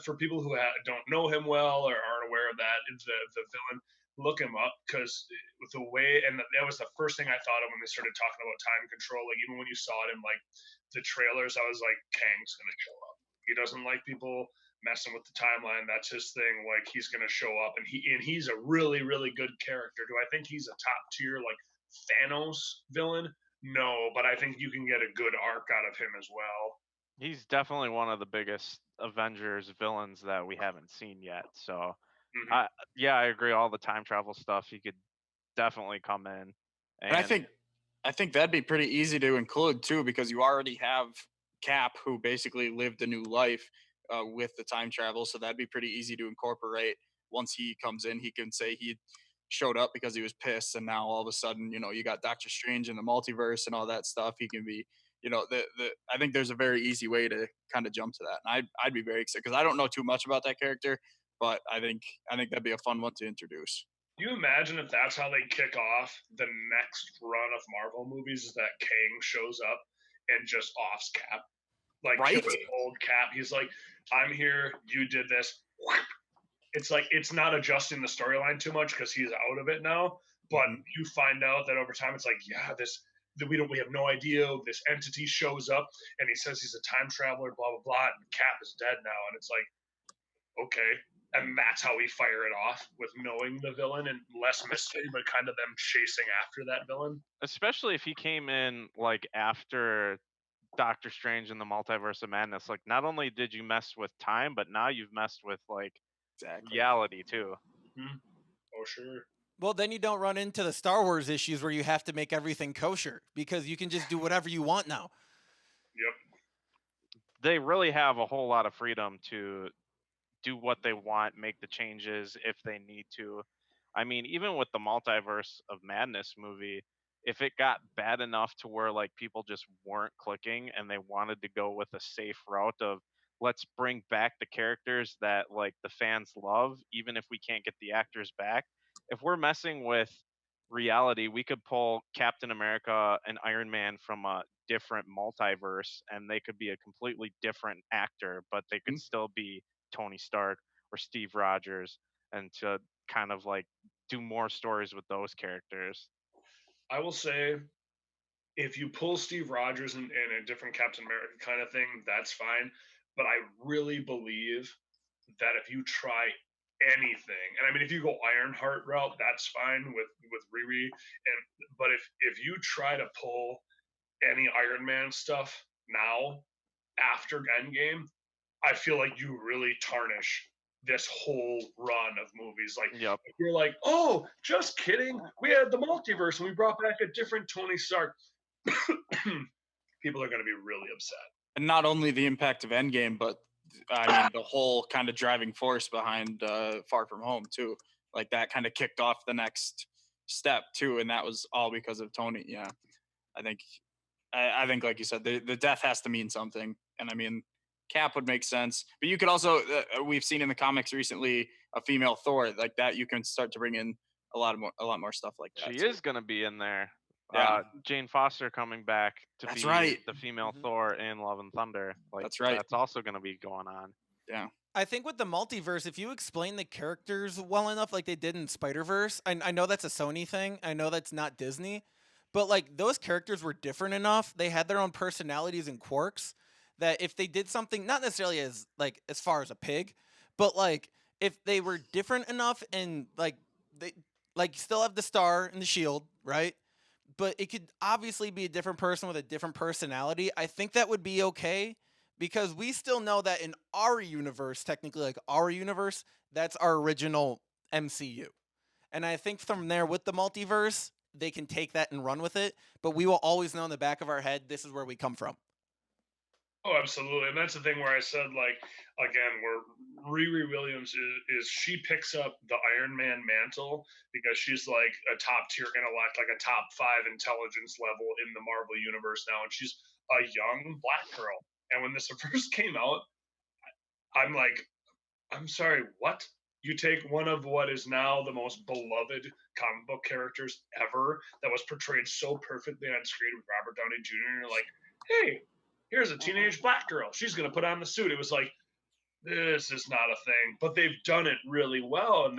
For people who don't know him well or aren't aware of that, the villain, look him up, because with the way, and that was the first thing I thought of when they started talking about time control. Like, even when you saw it in like the trailers, I was like, Kang's going to show up. He doesn't like people messing with the timeline. That's his thing. Like, he's going to show up, and he's a really, really good character. Do I think he's a top tier like Thanos villain? No, but I think you can get a good arc out of him as well. He's definitely one of the biggest Avengers villains that we haven't seen yet. So, I agree. All the time travel stuff, he could definitely come in. And I think that'd be pretty easy to include too, because you already have Cap, who basically lived a new life with the time travel. So that'd be pretty easy to incorporate. Once he comes in, he can say he showed up because he was pissed, and now all of a sudden, you got Doctor Strange in the multiverse and all that stuff. He can be, I think there's a very easy way to kind of jump to that, and I'd be very excited because I don't know too much about that character, but I think that'd be a fun one to introduce. Do you imagine if that's how they kick off the next run of Marvel movies, is that Kang shows up and just offs Cap? Like, right? Old Cap. He's like, I'm here, you did this. It's like, it's not adjusting the storyline too much because he's out of it now. But you find out that over time, it's like, yeah, we have no idea. This entity shows up and he says he's a time traveler, blah, blah, blah. And Cap is dead now. And it's like, okay. And that's how we fire it off, with knowing the villain and less mystery, but kind of them chasing after that villain. Especially if he came in like after Doctor Strange in the Multiverse of Madness. Like, not only did you mess with time, but now you've messed with like reality too. Oh, sure. Well, then you don't run into the Star Wars issues where you have to make everything kosher, because you can just do whatever you want now. Yep. They really have a whole lot of freedom to do what they want, make the changes if they need to. I mean, even with the Multiverse of Madness movie, if it got bad enough to where like people just weren't clicking and they wanted to go with a safe route of, let's bring back the characters that like the fans love, even if we can't get the actors back. If we're messing with reality, we could pull Captain America and Iron Man from a different multiverse and they could be a completely different actor, but they could still be Tony Stark or Steve Rogers, and to kind of like do more stories with those characters. I will say, if you pull Steve Rogers in a different Captain America kind of thing, that's fine. But I really believe that if you try anything, and I mean, if you go Ironheart route, that's fine with Riri. But if you try to pull any Iron Man stuff now after Endgame, I feel like you really tarnish this whole run of movies. Like, if you're like, oh, just kidding, we had the multiverse and we brought back a different Tony Stark, people are going to be really upset. And not only the impact of Endgame, but I mean the whole kind of driving force behind Far From Home too. Like, that kind of kicked off the next step too, and that was all because of Tony. Yeah, I think like you said, the death has to mean something, and I mean, Cap would make sense, but you could also we've seen in the comics recently a female Thor like that. You can start to bring in a lot more stuff like that. She is going to be in there. Yeah. Jane Foster coming back to That's be right. the female Thor in Love and Thunder. Like, that's right. That's also going to be going on. Yeah. I think with the multiverse, if you explain the characters well enough, like they did in Spider Verse, I know that's a Sony thing. I know that's not Disney, but like those characters were different enough. They had their own personalities and quirks that if they did something, not necessarily as like as far as a pig, but like if they were different enough and like they like still have the star and the shield, right? But it could obviously be a different person with a different personality. I think that would be okay because we still know that in our universe, technically, like our universe, that's our original MCU. And I think from there, with the multiverse, they can take that and run with it. But we will always know in the back of our head, this is where we come from. Oh, absolutely, and that's the thing where I said, like, again, where Riri Williams is she picks up the Iron Man mantle because she's like a top tier intellect, like a top 5 intelligence level in the Marvel universe now, and she's a young black girl. And when this first came out, I'm like, I'm sorry, what? You take one of what is now the most beloved comic book characters ever that was portrayed so perfectly on screen with Robert Downey Jr. and you're like, hey, here's a teenage black girl. She's gonna put on the suit. It was like, this is not a thing. But they've done it really well, and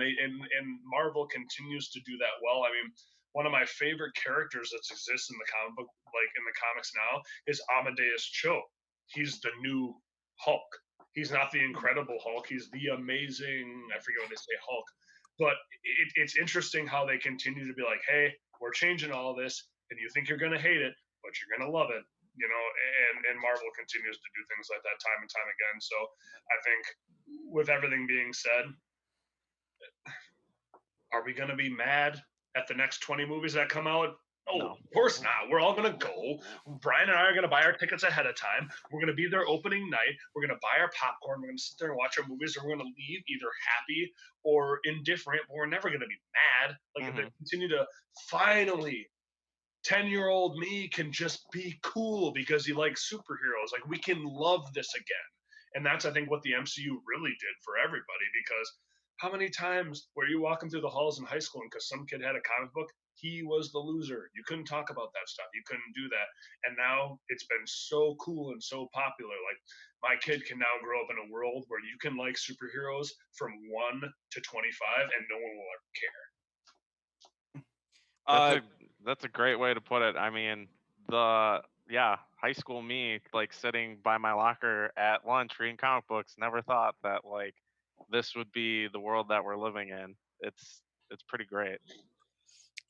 Marvel continues to do that well. I mean, one of my favorite characters that exists in the comic book, like in the comics now, is Amadeus Cho. He's the new Hulk. He's not the Incredible Hulk. He's the amazing, I forget what they say, Hulk. But it's interesting how they continue to be like, hey, we're changing all this, and you think you're going to hate it, but you're going to love it. You know, and Marvel continues to do things like that time and time again. So I think with everything being said, are we going to be mad at the next 20 movies that come out? Oh, No. of course not. We're all going to go. Brian and I are going to buy our tickets ahead of time. We're going to be there opening night. We're going to buy our popcorn. We're going to sit there and watch our movies, and we're going to leave either happy or indifferent, but we're never going to be mad. Like, they continue to finally 10-year-old me can just be cool because he likes superheroes. Like, we can love this again. And that's, I think, what the MCU really did for everybody. Because how many times were you walking through the halls in high school and because some kid had a comic book, he was the loser? You couldn't talk about that stuff. You couldn't do that. And now it's been so cool and so popular. Like, my kid can now grow up in a world where you can like superheroes from 1 to 25 and no one will ever care. That's a great way to put it. I mean, high school me, like sitting by my locker at lunch reading comic books, never thought that like this would be the world that we're living in. It's pretty great.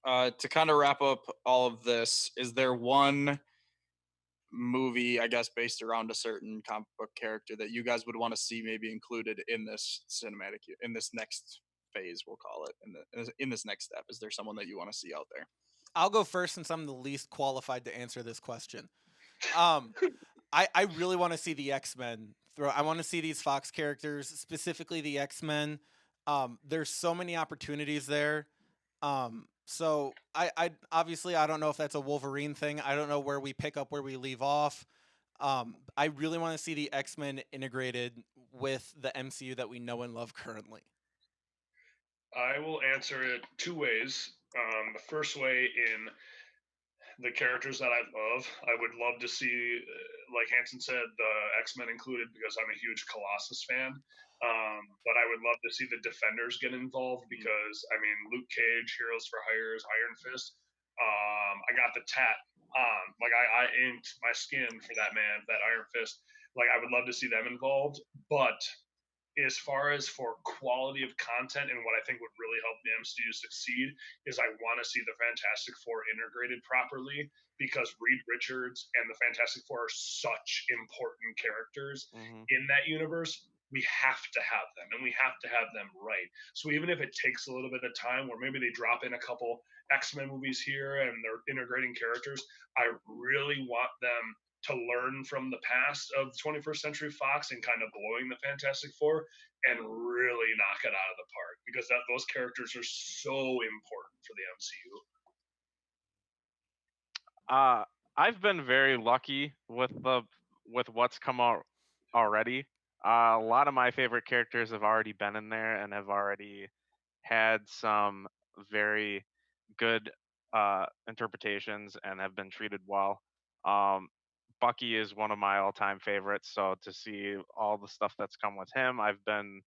To kind of wrap up all of this, is there one movie, I guess, based around a certain comic book character that you guys would want to see maybe included in this in this next phase, we'll call it, in this next step? Is there someone that you want to see out there? I'll go first since I'm the least qualified to answer this question. I really want to see the X-Men. I want to see these Fox characters, specifically the X-Men. There's so many opportunities there. So I obviously I don't know if that's a Wolverine thing. I don't know where we pick up where we leave off. I really want to see the X-Men integrated with the MCU that we know and love currently. I will answer it 2 ways. The first way, in the characters that I love, I would love to see, like Hanson said, the X-Men included because I'm a huge Colossus fan. But I would love to see the Defenders get involved because, I mean, Luke Cage, Heroes for Hire's Iron Fist. I got the tat on. Like, I inked my skin for that man, that Iron Fist. Like, I would love to see them involved. But as far as for quality of content and what I think would really help the MCU succeed is I want to see the Fantastic Four integrated properly because Reed Richards and the Fantastic Four are such important characters in that universe. We have to have them and we have to have them right. So even if it takes a little bit of time where maybe they drop in a couple X-Men movies here and they're integrating characters, I really want them to learn from the past of 21st Century Fox and kind of blowing the Fantastic Four and really knock it out of the park because those characters are so important for the MCU. I've been very lucky with what's come out already. A lot of my favorite characters have already been in there and have already had some very good interpretations and have been treated well. Bucky is one of my all-time favorites. So to see all the stuff that's come with him, I've been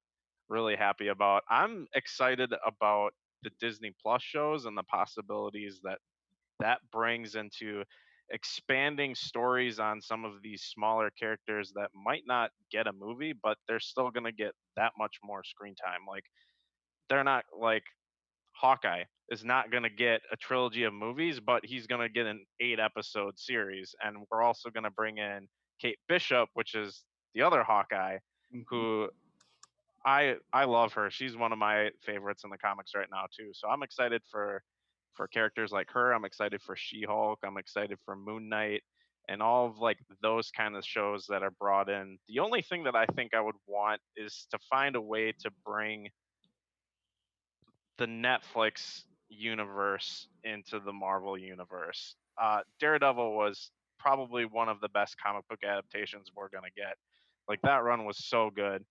really happy about. I'm excited about the Disney Plus shows and the possibilities that brings into expanding stories on some of these smaller characters that might not get a movie, but they're still going to get that much more screen time. Like, they're not like Hawkeye is not going to get a trilogy of movies, but he's going to get an 8-episode series. And we're also going to bring in Kate Bishop, which is the other Hawkeye, who I love her. She's one of my favorites in the comics right now too. So I'm excited for characters like her. I'm excited for She-Hulk. I'm excited for Moon Knight and all of like those kind of shows that are brought in. The only thing that I think I would want is to find a way to bring the Netflix universe into the Marvel universe. Daredevil was probably one of the best comic book adaptations we're gonna get. Like, that run was so good.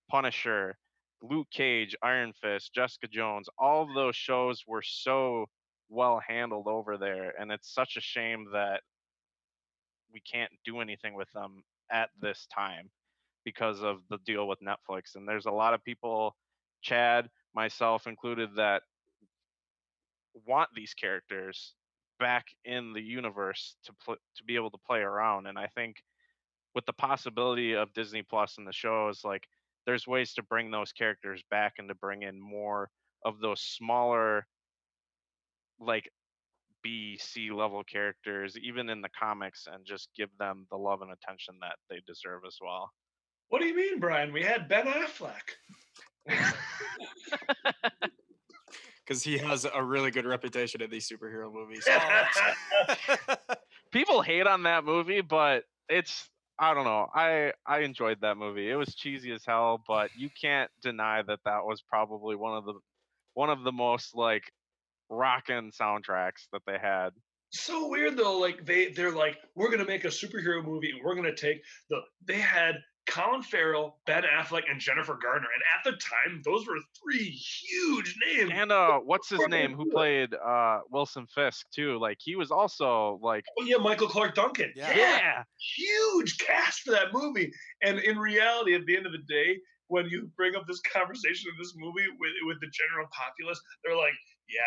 Punisher, Luke Cage, Iron Fist, Jessica Jones, all of those shows were so well handled over there, and it's such a shame that we can't do anything with them at this time because of the deal with Netflix. And there's a lot of people, Chad, myself included, that want these characters back in the universe to be able to play around. And I think with the possibility of Disney Plus and the shows, like, there's ways to bring those characters back and to bring in more of those smaller, like, B, C level characters, even in the comics, and just give them the love and attention that they deserve as well. What do you mean, Brian? We had Ben Affleck. Because he has a really good reputation in these superhero movies. People hate on that movie, but I don't know. I enjoyed that movie. It was cheesy as hell, but you can't deny that was probably one of the most like rockin' soundtracks that they had. So weird though. Like they're like, we're gonna make a superhero movie, and we're gonna take they had Colin Farrell, Ben Affleck, and Jennifer Garner, and at the time, those were 3 huge names. And what's his name? Who played Wilson Fisk too? Like, he was also like, oh yeah, Michael Clark Duncan. Yeah, huge cast for that movie. And in reality, at the end of the day, when you bring up this conversation of this movie with the general populace, they're like, yeah,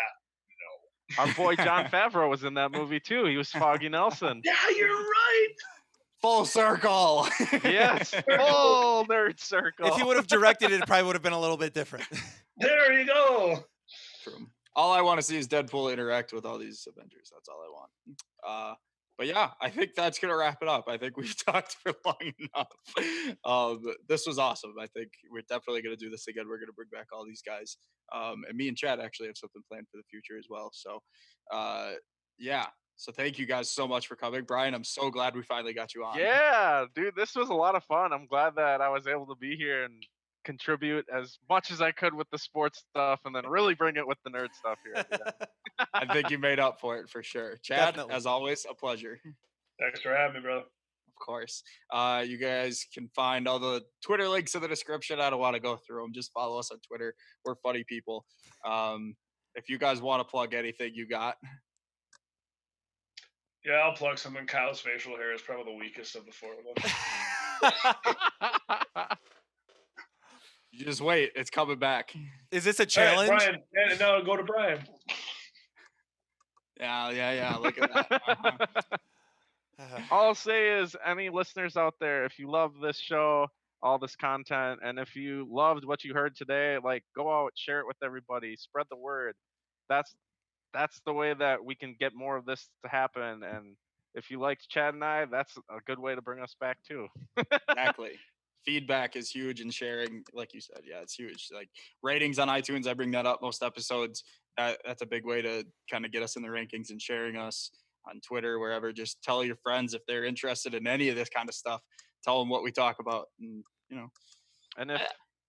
our boy Jon Favreau was in that movie too. He was Foggy Nelson. yeah, you're right. Full circle. Yes, full nerd circle. If he would have directed it, it probably would have been a little bit different. There you go. True. All I want to see is Deadpool interact with all these Avengers. That's all I want. But yeah, I think that's gonna wrap it up. I think we've talked for long enough. This was awesome. I think we're definitely gonna do this again. We're gonna bring back all these guys. And me and Chad actually have something planned for the future as well. So yeah. So thank you guys so much for coming. Brian, I'm so glad we finally got you on. Yeah, dude, this was a lot of fun. I'm glad that I was able to be here and contribute as much as I could with the sports stuff, and then really bring it with the nerd stuff here at the end. I think you made up for it for sure. Chad, Definitely. as always, a pleasure. Thanks for having me, bro. Of course. You guys can find all the Twitter links in the description. I don't want to go through them. Just follow us on Twitter. We're funny people. If you guys want to plug anything you got. Yeah, I'll plug something. Kyle's facial hair is probably the weakest of the 4 of them. You just wait. It's coming back. Is this a challenge? Hey, Brian, and now go to Brian. Yeah. Look at that. All I'll say is, any listeners out there, if you love this show, all this content, and if you loved what you heard today, like, go out, share it with everybody, spread the word. That's the way that we can get more of this to happen. And if you liked Chad and I, that's a good way to bring us back too. Exactly. Feedback is huge, and sharing, like you said, yeah, it's huge. Like, ratings on iTunes, I bring that up most episodes. That's a big way to kind of get us in the rankings, and sharing us on Twitter, wherever. Just tell your friends if they're interested in any of this kind of stuff. Tell them what we talk about, and And if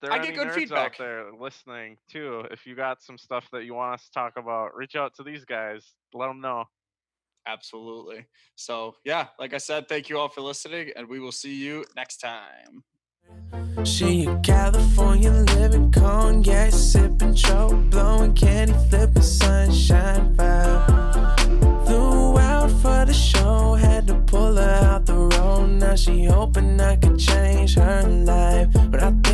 there are I get any good nerds feedback out there listening too, if you got some stuff that you want us to talk about, reach out to these guys. Let them know. Absolutely. So yeah, like I said, thank you all for listening, and we will see you next time. She a California living, cognac sipping, choke blowing, candy flipping, sunshine vibe. Flew out for the show, had to pull her out the road. she hoping I could change her life. But I